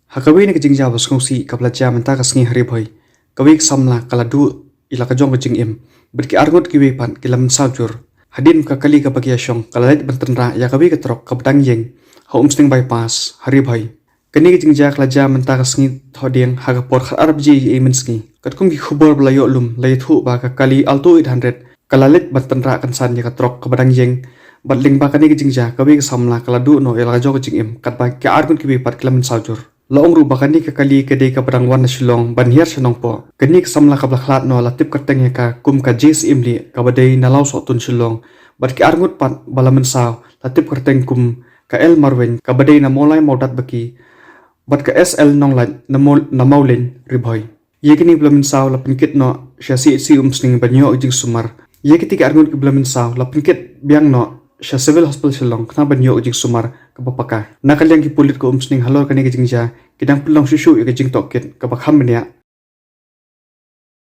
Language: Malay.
Hakawi ni kajing jabas kongsi kapla jam enta kasngi hari boy. Kawi samla kala du ila kajong kajing im. Berki argot kiwi pan kilam saljur. Hadin ka kali ka pagiasyong kala lait bentenra ya kawi ketrok kabdang yeng. Ha umsting bypass hari boy. Kani kajing jak la jam enta kasngi thodeng hagapor khar arab ji imenski. Katkum ki khubor belayo lum laythu ba ka kali alto 800 kala lait bentenra kan san ya ketrok kabdang yeng. Batling ba kani kajing ja kawi samla kala du no ila kajong kajing im kat ba ki argot kiwi pat kilam saljur. Laong ru bakani ka kali kedai ka barang warna shilong banhiar shanong po. Kani ka samla ka blakhlat no latip kateng ka kum ka jis imli ka badai nalau sotun shilong. Bat ki arngut pat balaman saw latip kateng kum ka el marwen ka badai na molay maudat baki. Bat ka SL nong lan na maulin riboy. Yekini balaman saw lapinkit no siya si umsning banyo ujing sumar. Yekiti ka arngut ki balaman saw lapinkit biang no siya civil hospital silong kena banyo ujing sumar kapapaka. Nakaliang ki pulit ko umsning halor kani kajing ja kidang pulang susu ika jing tokit kapakham niya